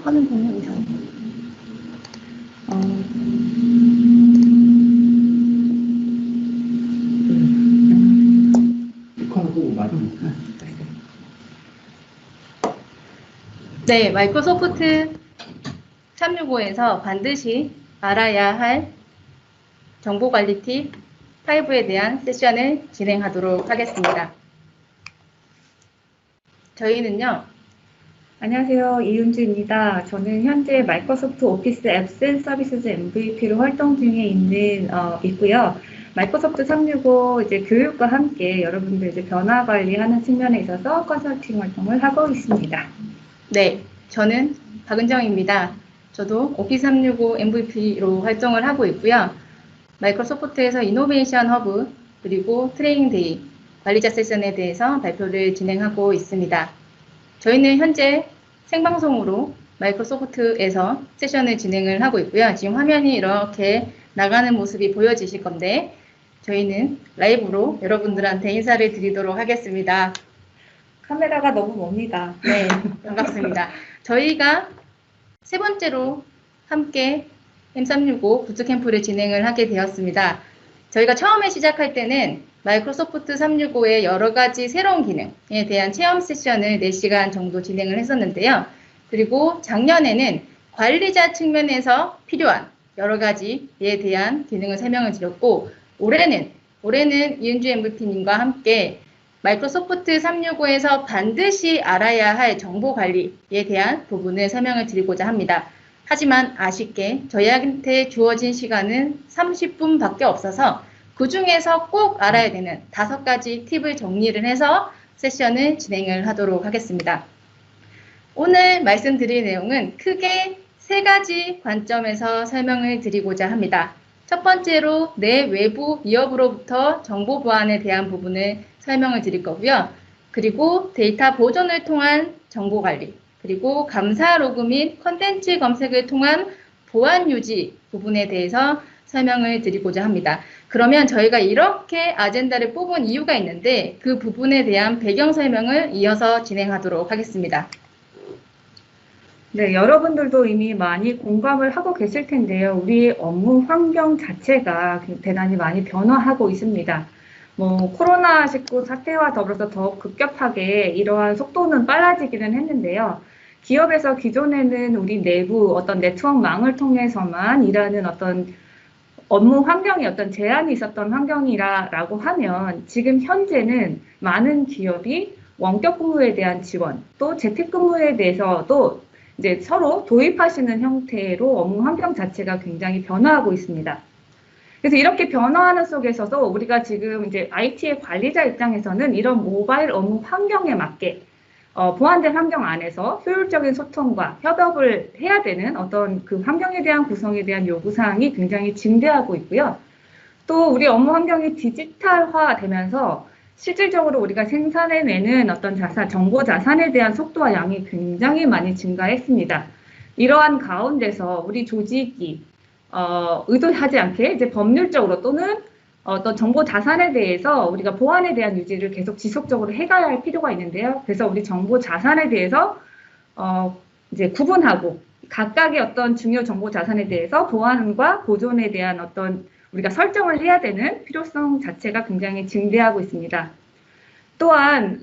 화면 보면 이상해. 네, 마이크로소프트 365에서 반드시 알아야 할 정보관리 팁 5에 대한 세션을 진행하도록 하겠습니다. 저희는요. 안녕하세요. 이윤주입니다. 저는 현재 마이크로소프트 오피스 앱스 앤 서비스즈 MVP로 활동 중에 있고요. 마이크로소프트 365 이제 교육과 함께 여러분들 이제 변화 관리하는 측면에 있어서 컨설팅 활동을 하고 있습니다. 네, 저는 박은정입니다. 저도 오피스 365 MVP로 활동을 하고 있고요. 마이크로소프트에서 이노베이션 허브 그리고 트레이닝 데이 관리자 세션에 대해서 발표를 진행하고 있습니다. 저희는 현재 생방송으로 마이크로소프트에서 세션을 진행을 하고 있고요. 지금 화면이 이렇게 나가는 모습이 보여지실 건데 저희는 라이브로 여러분들한테 인사를 드리도록 하겠습니다. 카메라가 너무 멉니다. 네, 반갑습니다. 저희가 세 번째로 함께 M365 부트캠프를 진행을 하게 되었습니다. 저희가 처음에 시작할 때는 마이크로소프트 365의 여러 가지 새로운 기능에 대한 체험 세션을 4시간 정도 진행을 했었는데요. 그리고 작년에는 관리자 측면에서 필요한 여러 가지에 대한 기능을 설명을 드렸고, 올해는 이은주 MVP님과 함께 마이크로소프트 365에서 반드시 알아야 할 정보 관리에 대한 부분을 설명을 드리고자 합니다. 하지만 아쉽게 저희한테 주어진 시간은 30분밖에 없어서 그 중에서 꼭 알아야 되는 5가지 팁을 정리를 해서 세션을 진행을 하도록 하겠습니다. 오늘 말씀드릴 내용은 크게 3가지 관점에서 설명을 드리고자 합니다. 첫 번째로 내 외부 위협으로부터 정보 보안에 대한 부분을 설명을 드릴 거고요. 그리고 데이터 보존을 통한 정보 관리, 그리고 감사 로그 및 컨텐츠 검색을 통한 보안 유지 부분에 대해서 설명을 드리고자 합니다. 그러면 저희가 이렇게 아젠다를 뽑은 이유가 있는데 그 부분에 대한 배경 설명을 이어서 진행하도록 하겠습니다. 네, 여러분들도 이미 많이 공감을 하고 계실 텐데요. 우리 업무 환경 자체가 대단히 많이 변화하고 있습니다. 코로나19 사태와 더불어서 더욱 급격하게 이러한 속도는 빨라지기는 했는데요. 기업에서 기존에는 우리 내부 어떤 네트워크망을 통해서만 일하는 어떤 업무 환경에 어떤 제한이 있었던 환경이라고 하면 지금 현재는 많은 기업이 원격 근무에 대한 지원, 또 재택근무에 대해서도 이제 서로 도입하시는 형태로 업무 환경 자체가 굉장히 변화하고 있습니다. 그래서 이렇게 변화하는 속에서도 우리가 지금 이제 IT의 관리자 입장에서는 이런 모바일 업무 환경에 맞게 보완된 환경 안에서 효율적인 소통과 협업을 해야 되는 어떤 그 환경에 대한 구성에 대한 요구사항이 굉장히 증대하고 있고요. 또 우리 업무 환경이 디지털화 되면서 실질적으로 우리가 생산해내는 어떤 정보 자산에 대한 속도와 양이 굉장히 많이 증가했습니다. 이러한 가운데서 우리 조직이 의도하지 않게 이제 법률적으로 또는 어떤 정보 자산에 대해서 우리가 보안에 대한 유지를 계속 지속적으로 해가야 할 필요가 있는데요. 그래서 우리 정보 자산에 대해서 이제 구분하고 각각의 어떤 중요 정보 자산에 대해서 보안과 보존에 대한 어떤 우리가 설정을 해야 되는 필요성 자체가 굉장히 증대하고 있습니다. 또한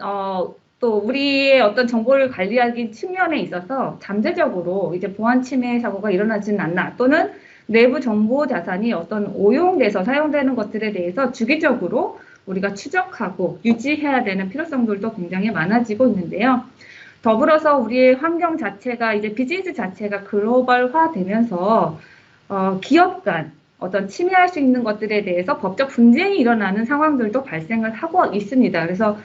또 우리의 어떤 정보를 관리하기 측면에 있어서 잠재적으로 이제 보안 침해 사고가 일어나지는 않나, 또는 내부 정보 자산이 어떤 오용돼서 사용되는 것들에 대해서 주기적으로 우리가 추적하고 유지해야 되는 필요성들도 굉장히 많아지고 있는데요. 더불어서 우리의 환경 자체가 이제 비즈니스 자체가 글로벌화 되면서 기업 간 어떤 침해할 수 있는 것들에 대해서 법적 분쟁이 일어나는 상황들도 발생을 하고 있습니다. 그래서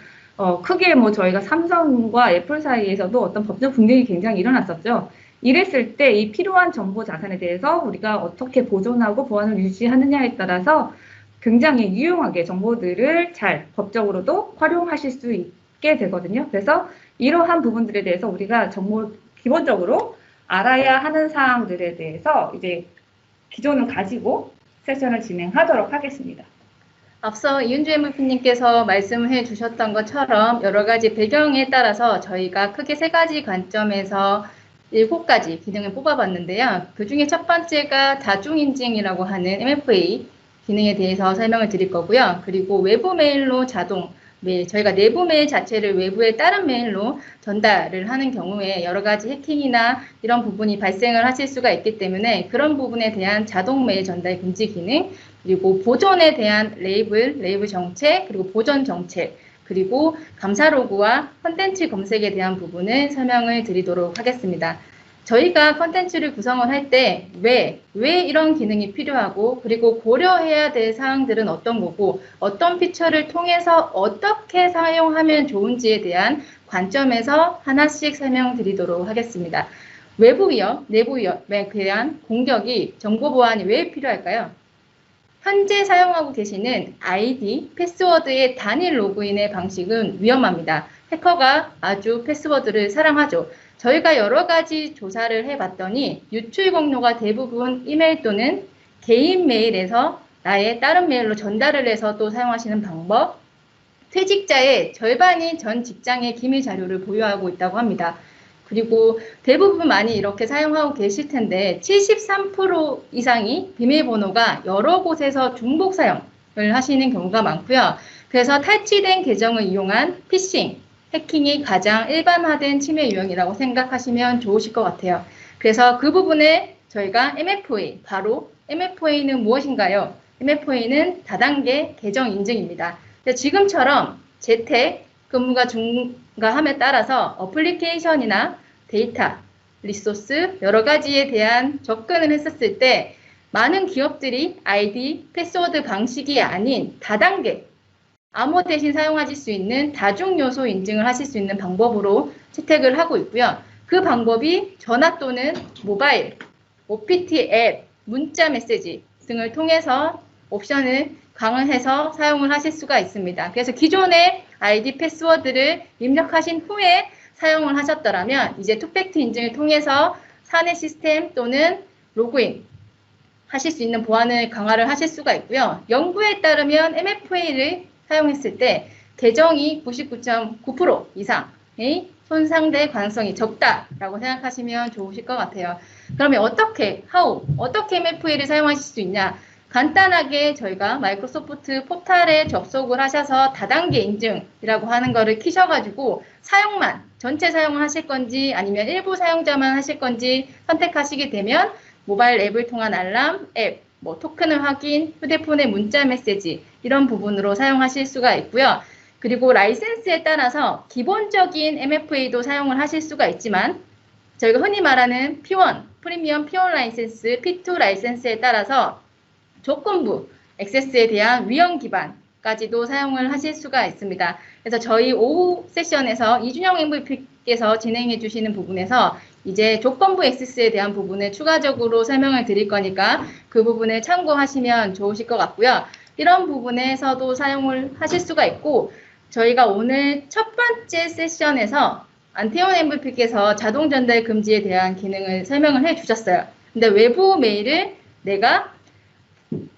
크게 저희가 삼성과 애플 사이에서도 어떤 법적 분쟁이 굉장히 일어났었죠. 이랬을 때 이 필요한 정보 자산에 대해서 우리가 어떻게 보존하고 보안을 유지하느냐에 따라서 굉장히 유용하게 정보들을 잘 법적으로도 활용하실 수 있게 되거든요. 그래서 이러한 부분들에 대해서 우리가 기본적으로 알아야 하는 사항들에 대해서 이제 기존을 가지고 세션을 진행하도록 하겠습니다. 앞서 이은주 MVP님께서 말씀해 주셨던 것처럼 여러 가지 배경에 따라서 저희가 크게 3가지 관점에서 7가지 기능을 뽑아봤는데요. 그 중에 첫 번째가 다중인증이라고 하는 MFA 기능에 대해서 설명을 드릴 거고요. 그리고 외부 메일로 자동 메일, 저희가 내부 메일 자체를 외부에 다른 메일로 전달을 하는 경우에 여러 가지 해킹이나 이런 부분이 발생을 하실 수가 있기 때문에 그런 부분에 대한 자동 메일 전달 금지 기능, 그리고 보존에 대한 레이블 정책, 그리고 보존 정책, 그리고 감사 로그와 컨텐츠 검색에 대한 부분을 설명을 드리도록 하겠습니다. 저희가 컨텐츠를 구성을 할 때 왜 이런 기능이 필요하고 그리고 고려해야 될 사항들은 어떤 거고 어떤 피처를 통해서 어떻게 사용하면 좋은지에 대한 관점에서 하나씩 설명드리도록 하겠습니다. 외부 위협, 내부 위협에 대한 공격이 정보 보안이 왜 필요할까요? 현재 사용하고 계시는 아이디, 패스워드의 단일 로그인의 방식은 위험합니다. 해커가 아주 패스워드를 사랑하죠. 저희가 여러 가지 조사를 해봤더니 유출 공로가 대부분 이메일 또는 개인 메일에서 나의 다른 메일로 전달을 해서 또 사용하시는 방법, 퇴직자의 절반이 전 직장의 기밀 자료를 보유하고 있다고 합니다. 그리고 대부분 많이 이렇게 사용하고 계실 텐데 73% 이상이 비밀번호가 여러 곳에서 중복 사용을 하시는 경우가 많고요. 그래서 탈취된 계정을 이용한 피싱, 해킹이 가장 일반화된 침해 유형이라고 생각하시면 좋으실 것 같아요. 그래서 그 부분에 저희가 MFA, 바로 MFA는 무엇인가요? MFA는 다단계 계정 인증입니다. 지금처럼 재택 근무가 증가함에 따라서 어플리케이션이나 데이터, 리소스 여러 가지에 대한 접근을 했었을 때 많은 기업들이 아이디, 패스워드 방식이 아닌 다단계, 암호 대신 사용하실 수 있는 다중 요소 인증을 하실 수 있는 방법으로 채택을 하고 있고요. 그 방법이 전화 또는 모바일, OPT 앱, 문자 메시지 등을 통해서 옵션을 강화해서 사용을 하실 수가 있습니다. 그래서 기존의 아이디 패스워드를 입력하신 후에 사용을 하셨더라면 이제 투팩트 인증을 통해서 사내 시스템 또는 로그인 하실 수 있는 보안을 강화를 하실 수가 있고요. 연구에 따르면 MFA를 사용했을 때 계정이 99.9% 이상의 손상될 가능성이 적다라고 생각하시면 좋으실 것 같아요. 그러면 어떻게 MFA를 사용하실 수 있냐? 간단하게 저희가 마이크로소프트 포탈에 접속을 하셔서 다단계 인증이라고 하는 거를 키셔가지고 사용만, 전체 사용을 하실 건지 아니면 일부 사용자만 하실 건지 선택하시게 되면 모바일 앱을 통한 알람, 앱, 토큰을 확인, 휴대폰의 문자 메시지 이런 부분으로 사용하실 수가 있고요. 그리고 라이센스에 따라서 기본적인 MFA도 사용을 하실 수가 있지만 저희가 흔히 말하는 P1, 프리미엄 P1 라이센스, P2 라이센스에 따라서 조건부 액세스에 대한 위험 기반까지도 사용을 하실 수가 있습니다. 그래서 저희 오후 세션에서 이준영 MVP께서 진행해 주시는 부분에서 이제 조건부 액세스에 대한 부분을 추가적으로 설명을 드릴 거니까 그 부분을 참고하시면 좋으실 것 같고요. 이런 부분에서도 사용을 하실 수가 있고 저희가 오늘 첫 번째 세션에서 안태원 MVP께서 자동 전달 금지에 대한 기능을 설명을 해 주셨어요. 근데 외부 메일을 내가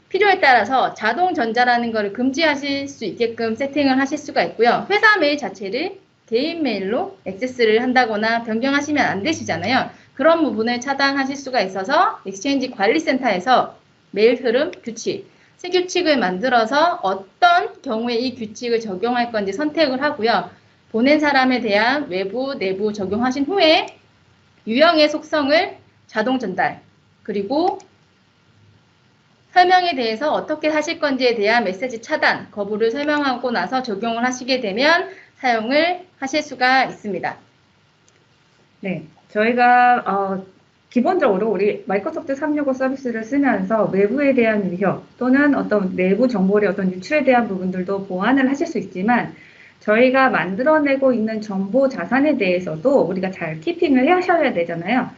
필요에 따라서 자동 전달하는 것을 금지하실 수 있게끔 세팅을 하실 수가 있고요. 회사 메일 자체를 개인 메일로 액세스를 한다거나 변경하시면 안 되시잖아요. 그런 부분을 차단하실 수가 있어서 익스체인지 관리센터에서 메일 흐름 규칙, 새 규칙을 만들어서 어떤 경우에 이 규칙을 적용할 건지 선택을 하고요. 보낸 사람에 대한 외부, 내부 적용하신 후에 유형의 속성을 자동 전달, 그리고 설명에 대해서 어떻게 하실 건지에 대한 메시지 차단, 거부를 설명하고 나서 적용을 하시게 되면 사용을 하실 수가 있습니다. 네, 저희가 기본적으로 우리 마이크로소프트 365 서비스를 쓰면서 외부에 대한 위협 또는 어떤 내부 정보의 어떤 유출에 대한 부분들도 보완을 하실 수 있지만 저희가 만들어내고 있는 정보 자산에 대해서도 우리가 잘 키핑을 하셔야 되잖아요.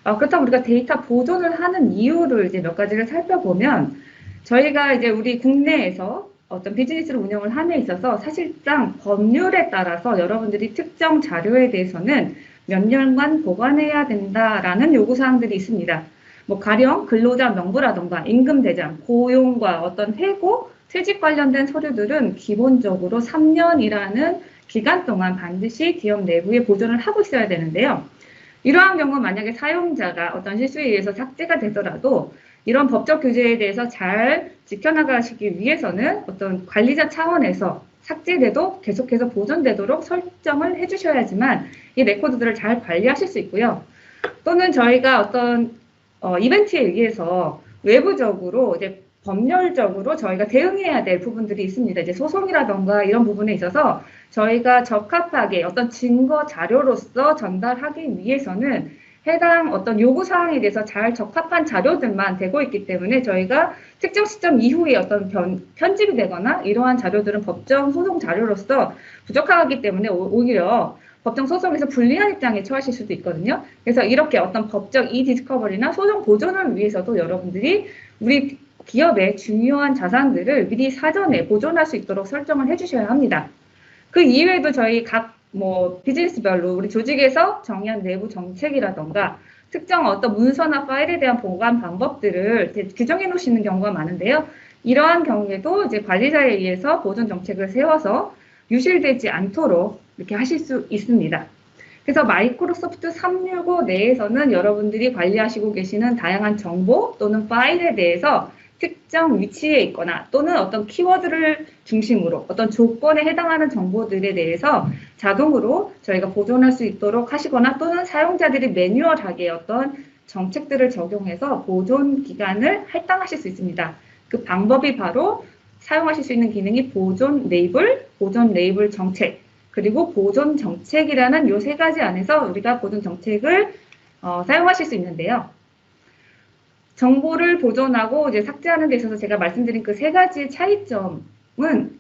그렇다면 우리가 데이터 보존을 하는 이유를 이제 몇 가지를 살펴보면 저희가 이제 우리 국내에서 어떤 비즈니스를 운영을 함에 있어서 사실상 법률에 따라서 여러분들이 특정 자료에 대해서는 몇 년간 보관해야 된다라는 요구사항들이 있습니다. 가령 근로자 명부라던가 임금 대장, 고용과 어떤 해고, 퇴직 관련된 서류들은 기본적으로 3년이라는 기간 동안 반드시 기업 내부에 보존을 하고 있어야 되는데요. 이러한 경우 만약에 사용자가 어떤 실수에 의해서 삭제가 되더라도 이런 법적 규제에 대해서 잘 지켜나가시기 위해서는 어떤 관리자 차원에서 삭제돼도 계속해서 보존되도록 설정을 해주셔야지만 이 레코드들을 잘 관리하실 수 있고요. 또는 저희가 어떤 이벤트에 의해서 외부적으로 이제 법률적으로 저희가 대응해야 될 부분들이 있습니다. 이제 소송이라던가 이런 부분에 있어서 저희가 적합하게 어떤 증거 자료로서 전달하기 위해서는 해당 어떤 요구 사항에 대해서 잘 적합한 자료들만 되고 있기 때문에 저희가 특정 시점 이후에 어떤 편집이 되거나 이러한 자료들은 법정 소송 자료로서 부족하기 때문에 오히려 법정 소송에서 불리한 입장에 처하실 수도 있거든요. 그래서 이렇게 어떤 법적 디스커버리나 소송 보존을 위해서도 여러분들이 우리 기업의 중요한 자산들을 미리 사전에 보존할 수 있도록 설정을 해주셔야 합니다. 그 이외에도 저희 각 비즈니스별로 우리 조직에서 정의한 내부 정책이라던가 특정 어떤 문서나 파일에 대한 보관 방법들을 규정해 놓으시는 경우가 많은데요. 이러한 경우에도 이제 관리자에 의해서 보존 정책을 세워서 유실되지 않도록 이렇게 하실 수 있습니다. 그래서 마이크로소프트 365 내에서는 여러분들이 관리하시고 계시는 다양한 정보 또는 파일에 대해서 특정 위치에 있거나 또는 어떤 키워드를 중심으로 어떤 조건에 해당하는 정보들에 대해서 자동으로 저희가 보존할 수 있도록 하시거나 또는 사용자들이 매뉴얼하게 어떤 정책들을 적용해서 보존 기간을 할당하실 수 있습니다. 그 방법이 바로 사용하실 수 있는 기능이 보존 레이블 정책, 그리고 보존 정책이라는 이 세 가지 안에서 우리가 보존 정책을 사용하실 수 있는데요. 정보를 보존하고 이제 삭제하는 데 있어서 제가 말씀드린 그 세 가지의 차이점은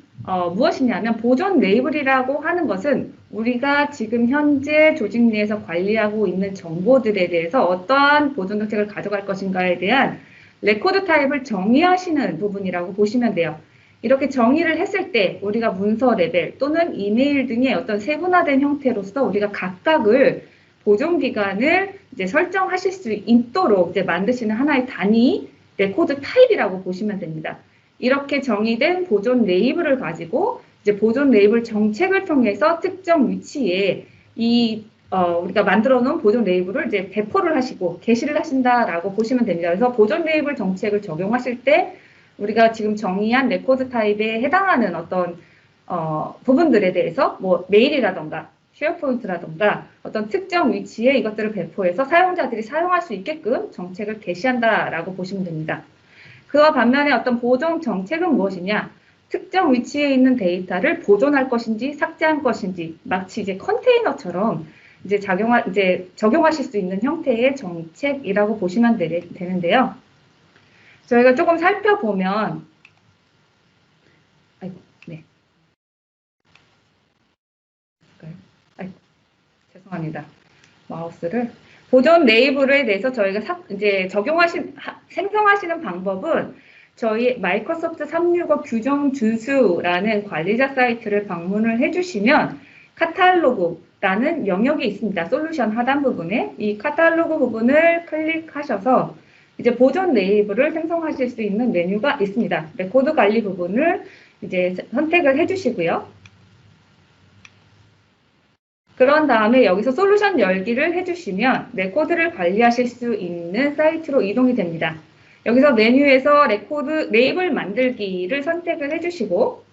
무엇이냐면 보존 레이블이라고 하는 것은 우리가 지금 현재 조직 내에서 관리하고 있는 정보들에 대해서 어떠한 보존 정책을 가져갈 것인가에 대한 레코드 타입을 정의하시는 부분이라고 보시면 돼요. 이렇게 정의를 했을 때 우리가 문서 레벨 또는 이메일 등의 어떤 세분화된 형태로서 우리가 각각을 보존 기간을 이제 설정하실 수 있도록 이제 만드시는 하나의 단위 레코드 타입이라고 보시면 됩니다. 이렇게 정의된 보존 레이블을 가지고 이제 보존 레이블 정책을 통해서 특정 위치에 우리가 만들어 놓은 보존 레이블을 이제 배포를 하시고 게시를 하신다라고 보시면 됩니다. 그래서 보존 레이블 정책을 적용하실 때 우리가 지금 정의한 레코드 타입에 해당하는 어떤 부분들에 대해서 메일이라던가 쉐어포인트라던가 어떤 특정 위치에 이것들을 배포해서 사용자들이 사용할 수 있게끔 정책을 게시한다라고 보시면 됩니다. 그와 반면에 어떤 보존 정책은 무엇이냐? 특정 위치에 있는 데이터를 보존할 것인지 삭제할 것인지 마치 이제 컨테이너처럼 이제 적용하실 수 있는 형태의 정책이라고 보시면 되는데요. 저희가 조금 살펴보면 죄송합니다. 마우스를 보존 레이블에 대해서 저희가 이제 생성하시는 방법은 저희 마이크로소프트 365 규정 준수라는 관리자 사이트를 방문을 해주시면 카탈로그라는 영역이 있습니다. 솔루션 하단 부분에 이 카탈로그 부분을 클릭하셔서 이제 보존 레이블을 생성하실 수 있는 메뉴가 있습니다. 레코드 관리 부분을 이제 선택을 해주시고요. 그런 다음에 여기서 솔루션 열기를 해주시면 레코드를 관리하실 수 있는 사이트로 이동이 됩니다. 여기서 메뉴에서 레코드 레이블 만들기를 선택을 해주시고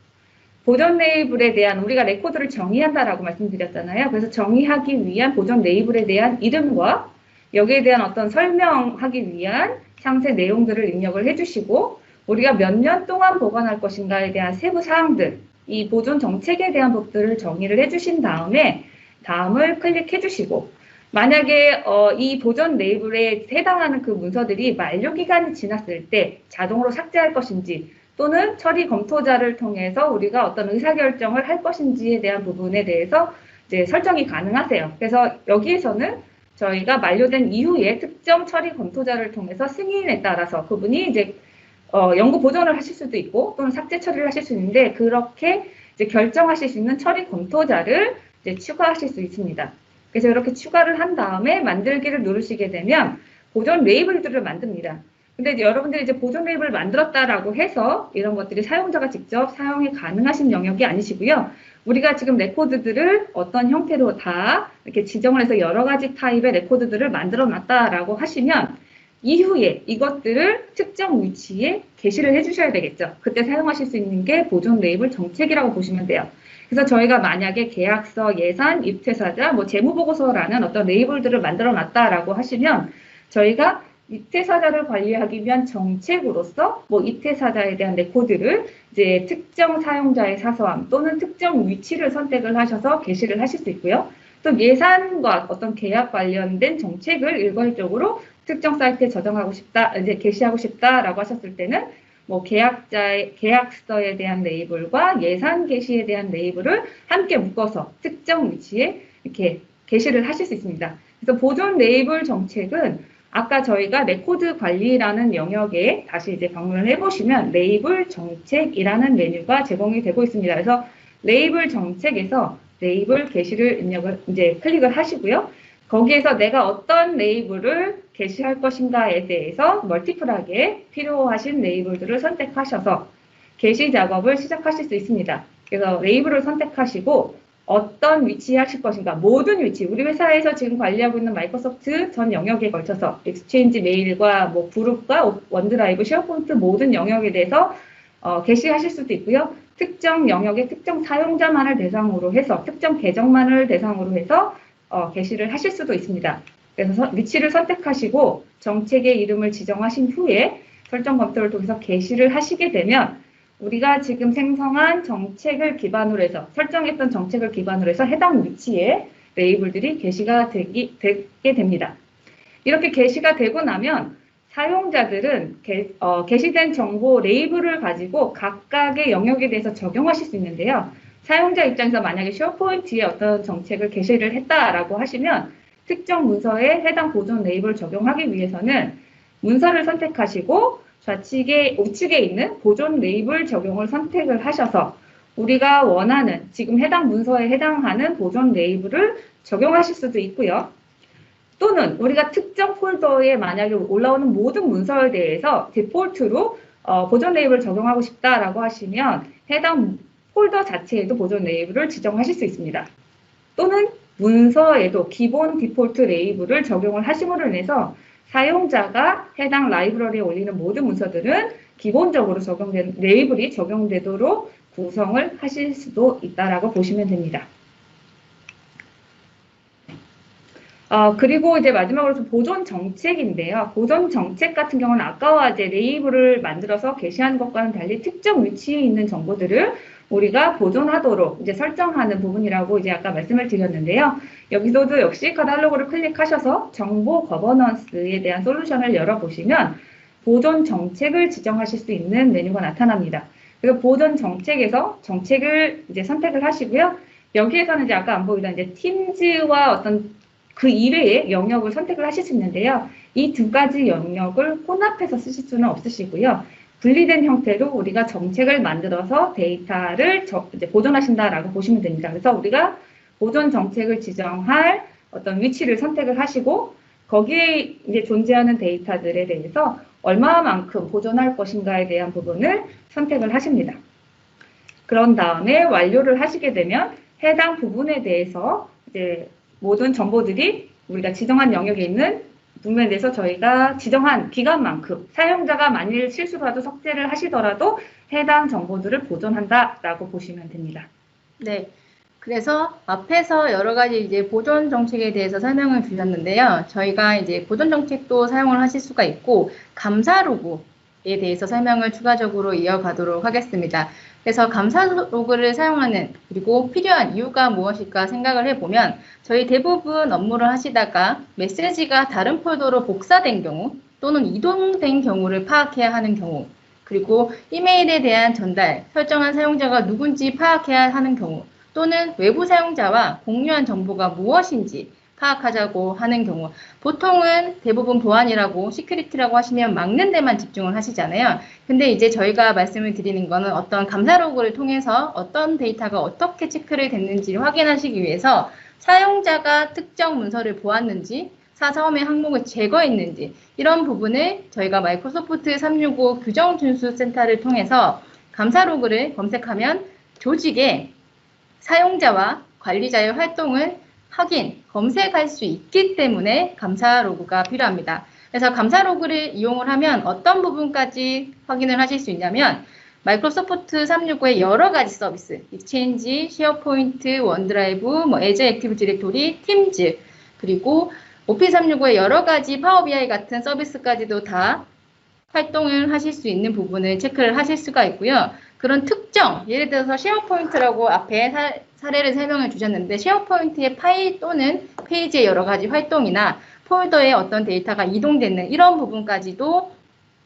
보존 레이블에 대한 우리가 레코드를 정의한다라고 말씀드렸잖아요. 그래서 정의하기 위한 보존 레이블에 대한 이름과 여기에 대한 어떤 설명하기 위한 상세 내용들을 입력을 해주시고 우리가 몇 년 동안 보관할 것인가에 대한 세부 사항들, 이 보존 정책에 대한 법들을 정의를 해주신 다음에 다음을 클릭해 주시고 만약에 이 보존 레이블에 해당하는 그 문서들이 만료 기간이 지났을 때 자동으로 삭제할 것인지 또는 처리 검토자를 통해서 우리가 어떤 의사결정을 할 것인지에 대한 부분에 대해서 이제 설정이 가능하세요. 그래서 여기에서는 저희가 만료된 이후에 특정 처리 검토자를 통해서 승인에 따라서 그분이 이제 영구 보존을 하실 수도 있고 또는 삭제 처리를 하실 수 있는데 그렇게 이제 결정하실 수 있는 처리 검토자를 이제 추가하실 수 있습니다. 그래서 이렇게 추가를 한 다음에 만들기를 누르시게 되면 보존 레이블들을 만듭니다. 근데 이제 여러분들이 이제 보존 레이블을 만들었다라고 해서 이런 것들이 사용자가 직접 사용이 가능하신 영역이 아니시고요. 우리가 지금 레코드들을 어떤 형태로 다 이렇게 지정을 해서 여러 가지 타입의 레코드들을 만들어 놨다라고 하시면 이후에 이것들을 특정 위치에 게시를 해주셔야 되겠죠. 그때 사용하실 수 있는 게 보존 레이블 정책이라고 보시면 돼요. 그래서 저희가 만약에 계약서, 예산, 입퇴사자, 뭐 재무보고서라는 어떤 레이블들을 만들어 놨다라고 하시면 저희가 입퇴사자를 관리하기 위한 정책으로서 뭐 입퇴사자에 대한 레코드를 이제 특정 사용자의 사서함 또는 특정 위치를 선택을 하셔서 게시를 하실 수 있고요. 또 예산과 어떤 계약 관련된 정책을 일괄적으로 특정 사이트에 저장하고 싶다, 이제 게시하고 싶다라고 하셨을 때는 뭐 계약서에 대한 레이블과 예산 게시에 대한 레이블을 함께 묶어서 특정 위치에 이렇게 게시를 하실 수 있습니다. 그래서 보존 레이블 정책은 아까 저희가 레코드 관리라는 영역에 다시 이제 방문을 해보시면 레이블 정책이라는 메뉴가 제공이 되고 있습니다. 그래서 레이블 정책에서 레이블 게시를 입력을 이제 클릭을 하시고요. 거기에서 내가 어떤 레이블을 게시할 것인가에 대해서 멀티플하게 필요하신 레이블들을 선택하셔서 게시 작업을 시작하실 수 있습니다. 그래서 레이블을 선택하시고 어떤 위치에 하실 것인가, 모든 위치, 우리 회사에서 지금 관리하고 있는 마이크로소프트 전 영역에 걸쳐서 익스체인지 메일과 뭐 그룹과 원드라이브, 쉐어포인트 모든 영역에 대해서 게시하실 수도 있고요. 특정 영역의 특정 사용자만을 대상으로 해서 특정 계정만을 대상으로 해서 게시를 하실 수도 있습니다. 그래서 위치를 선택하시고 정책의 이름을 지정하신 후에 설정 검토를 통해서 게시를 하시게 되면 우리가 지금 생성한 정책을 기반으로 해서 설정했던 정책을 기반으로 해서 해당 위치에 레이블들이 게시가 되게 됩니다. 이렇게 게시가 되고 나면 사용자들은 게시된 정보 레이블을 가지고 각각의 영역에 대해서 적용하실 수 있는데요. 사용자 입장에서 만약에 쉐어포인트에 어떤 정책을 게시를 했다라고 하시면 특정 문서에 해당 보존 레이블을 적용하기 위해서는 문서를 선택하시고 우측에 있는 보존 레이블 적용을 선택을 하셔서 우리가 원하는 지금 해당 문서에 해당하는 보존 레이블을 적용하실 수도 있고요. 또는 우리가 특정 폴더에 만약에 올라오는 모든 문서에 대해서 디폴트로 보존 레이블을 적용하고 싶다라고 하시면 해당 폴더 자체에도 보존 레이블을 지정하실 수 있습니다. 또는 문서에도 기본 디폴트 레이블을 적용을 하심으로 인해서 사용자가 해당 라이브러리에 올리는 모든 문서들은 기본적으로 적용된 레이블이 적용되도록 구성을 하실 수도 있다라고 보시면 됩니다. 그리고 이제 마지막으로 보존 정책인데요. 보존 정책 같은 경우는 아까와 이제 레이블을 만들어서 게시하는 것과는 달리 특정 위치에 있는 정보들을 우리가 보존하도록 이제 설정하는 부분이라고 이제 아까 말씀을 드렸는데요. 여기서도 역시 카탈로그를 클릭하셔서 정보 거버넌스에 대한 솔루션을 열어보시면 보존 정책을 지정하실 수 있는 메뉴가 나타납니다. 그래서 보존 정책에서 정책을 이제 선택을 하시고요. 여기에서는 이제 아까 안 보이던 이제 팀즈와 어떤 그 이외의 영역을 선택을 하실 수 있는데요. 이 두 가지 영역을 혼합해서 쓰실 수는 없으시고요. 분리된 형태로 우리가 정책을 만들어서 데이터를 이제 보존하신다라고 보시면 됩니다. 그래서 우리가 보존 정책을 지정할 어떤 위치를 선택을 하시고 거기에 이제 존재하는 데이터들에 대해서 얼마만큼 보존할 것인가에 대한 부분을 선택을 하십니다. 그런 다음에 완료를 하시게 되면 해당 부분에 대해서 이제 모든 정보들이 우리가 지정한 영역에 있는 부분에 대해서 저희가 지정한 기간만큼 사용자가 만일 실수라도 삭제를 하시더라도 해당 정보들을 보존한다라고 보시면 됩니다. 네. 그래서 앞에서 여러 가지 이제 보존 정책에 대해서 설명을 드렸는데요. 저희가 이제 보존 정책도 사용을 하실 수가 있고 감사 로그에 대해서 설명을 추가적으로 이어가도록 하겠습니다. 그래서 감사 로그를 사용하는 그리고 필요한 이유가 무엇일까 생각을 해보면 저희 대부분 업무를 하시다가 메시지가 다른 폴더로 복사된 경우 또는 이동된 경우를 파악해야 하는 경우 그리고 이메일에 대한 전달, 설정한 사용자가 누군지 파악해야 하는 경우 또는 외부 사용자와 공유한 정보가 무엇인지 파악하자고 하는 경우 보통은 대부분 보안이라고 시큐리티라고 하시면 막는 데만 집중을 하시잖아요. 근데 이제 저희가 말씀을 드리는 거는 어떤 감사 로그를 통해서 어떤 데이터가 어떻게 체크를 됐는지를 확인하시기 위해서 사용자가 특정 문서를 보았는지 사서음의 항목을 제거했는지 이런 부분을 저희가 마이크로소프트 365 규정준수센터를 통해서 감사 로그를 검색하면 조직의 사용자와 관리자의 활동을 확인, 검색할 수 있기 때문에 감사 로그가 필요합니다. 그래서 감사 로그를 이용을 하면 어떤 부분까지 확인을 하실 수 있냐면 마이크로소프트 365의 여러 가지 서비스, 익스체인지, 쉐어포인트, 원드라이브, 애저 액티브 디렉토리, 팀즈, 그리고 오피스 365의 여러 가지 파워 BI 같은 서비스까지도 다 활동을 하실 수 있는 부분을 체크를 하실 수가 있고요. 그런 특정, 예를 들어서 쉐어포인트라고 앞에 사례를 설명해 주셨는데 쉐어포인트의 파일 또는 페이지의 여러 가지 활동이나 폴더에 어떤 데이터가 이동되는 이런 부분까지도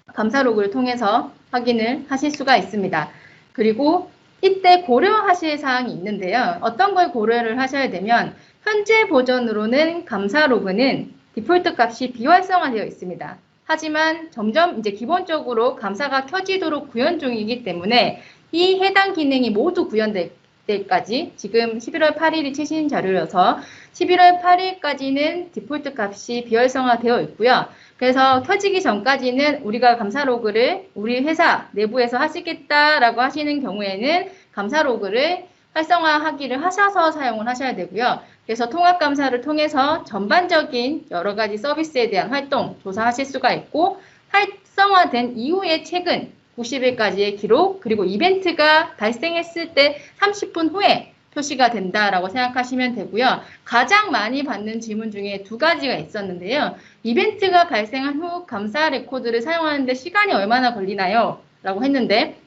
감사 로그를 통해서 확인을 하실 수가 있습니다. 그리고 이때 고려하실 사항이 있는데요. 어떤 걸 고려를 하셔야 되면 현재 버전으로는 감사 로그는 디폴트 값이 비활성화되어 있습니다. 하지만 점점 이제 기본적으로 감사가 켜지도록 구현 중이기 때문에 이 해당 기능이 모두 구현될 때까지 지금 11월 8일이 최신 자료여서 11월 8일까지는 디폴트 값이 비활성화되어 있고요. 그래서 켜지기 전까지는 우리가 감사 로그를 우리 회사 내부에서 하시겠다라고 하시는 경우에는 감사 로그를 활성화하기를 하셔서 사용을 하셔야 되고요. 그래서 통합 감사를 통해서 전반적인 여러 가지 서비스에 대한 활동 조사하실 수가 있고 활성화된 이후에 최근 90일까지의 기록 그리고 이벤트가 발생했을 때 30분 후에 표시가 된다라고 생각하시면 되고요. 가장 많이 받는 질문 중에 두 가지가 있었는데요. 이벤트가 발생한 후 감사 레코드를 사용하는데 시간이 얼마나 걸리나요? 라고 했는데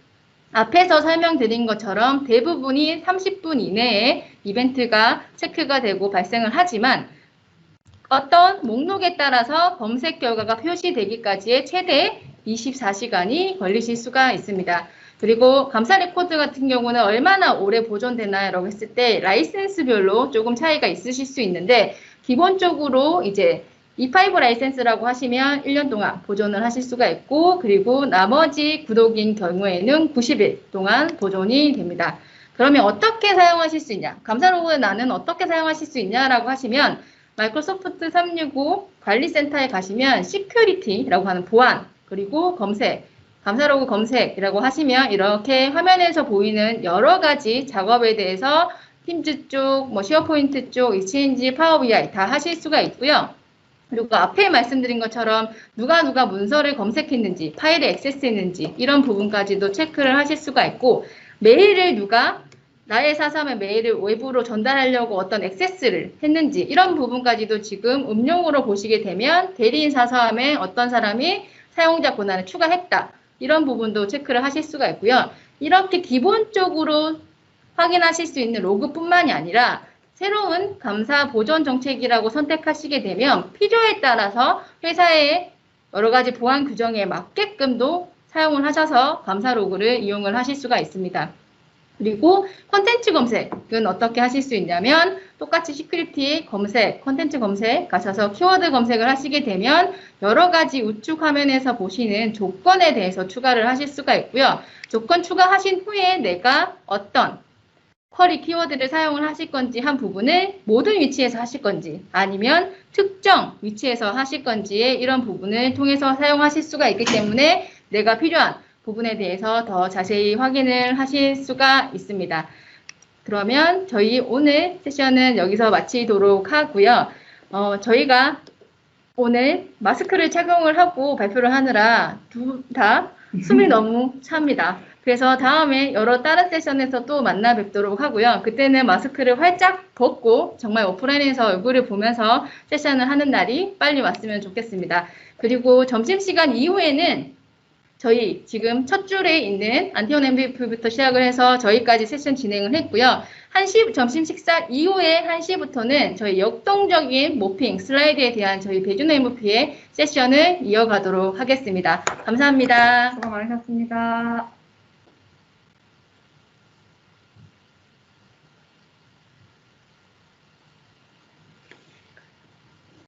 앞에서 설명드린 것처럼 대부분이 30분 이내에 이벤트가 체크가 되고 발생을 하지만 어떤 목록에 따라서 검색 결과가 표시되기까지의 최대 24시간이 걸리실 수가 있습니다. 그리고 감사 레코드 같은 경우는 얼마나 오래 보존되나요? 라고 했을 때 라이센스별로 조금 차이가 있으실 수 있는데 기본적으로 이제 E5 라이센스라고 하시면 1년 동안 보존을 하실 수가 있고 그리고 나머지 구독인 경우에는 90일 동안 보존이 됩니다. 그러면 어떻게 사용하실 수 있냐? 감사 로그는 나는 어떻게 사용하실 수 있냐라고 하시면 마이크로소프트 365 관리센터에 가시면 시큐리티라고 하는 보안 그리고 검색 감사 로그 검색이라고 하시면 이렇게 화면에서 보이는 여러 가지 작업에 대해서 팀즈 쪽, 쉐어포인트 쪽, 익스체인지, 파워 BI 다 하실 수가 있고요. 그리고 앞에 말씀드린 것처럼 누가 문서를 검색했는지, 파일에 액세스했는지 이런 부분까지도 체크를 하실 수가 있고 메일을 누가 나의 사삼의 메일을 외부로 전달하려고 어떤 액세스를 했는지 이런 부분까지도 지금 음용으로 보시게 되면 대리인 사서함에 어떤 사람이 사용자 권한을 추가했다. 이런 부분도 체크를 하실 수가 있고요. 이렇게 기본적으로 확인하실 수 있는 로그뿐만이 아니라 새로운 감사 보존 정책이라고 선택하시게 되면 필요에 따라서 회사의 여러 가지 보안 규정에 맞게끔도 사용을 하셔서 감사 로그를 이용을 하실 수가 있습니다. 그리고 콘텐츠 검색은 어떻게 하실 수 있냐면 똑같이 시큐리티 검색, 콘텐츠 검색 가셔서 키워드 검색을 하시게 되면 여러 가지 우측 화면에서 보시는 조건에 대해서 추가를 하실 수가 있고요. 조건 추가하신 후에 내가 어떤 쿼리 키워드를 사용을 하실 건지 한 부분을 모든 위치에서 하실 건지 아니면 특정 위치에서 하실 건지의 이런 부분을 통해서 사용하실 수가 있기 때문에 내가 필요한 부분에 대해서 더 자세히 확인을 하실 수가 있습니다. 그러면 저희 오늘 세션은 여기서 마치도록 하고요. 저희가 오늘 마스크를 착용을 하고 발표를 하느라 둘 다 숨이 너무 찹니다. 그래서 다음에 여러 다른 세션에서 또 만나 뵙도록 하고요. 그때는 마스크를 활짝 벗고 정말 오프라인에서 얼굴을 보면서 세션을 하는 날이 빨리 왔으면 좋겠습니다. 그리고 점심시간 이후에는 저희 지금 첫 줄에 있는 안티온 MVP부터 시작을 해서 저희까지 세션 진행을 했고요. 1시 점심 식사 이후에 1시부터는 저희 역동적인 모핑 슬라이드에 대한 저희 배준호 MVP의 세션을 이어가도록 하겠습니다. 감사합니다. 수고 많으셨습니다.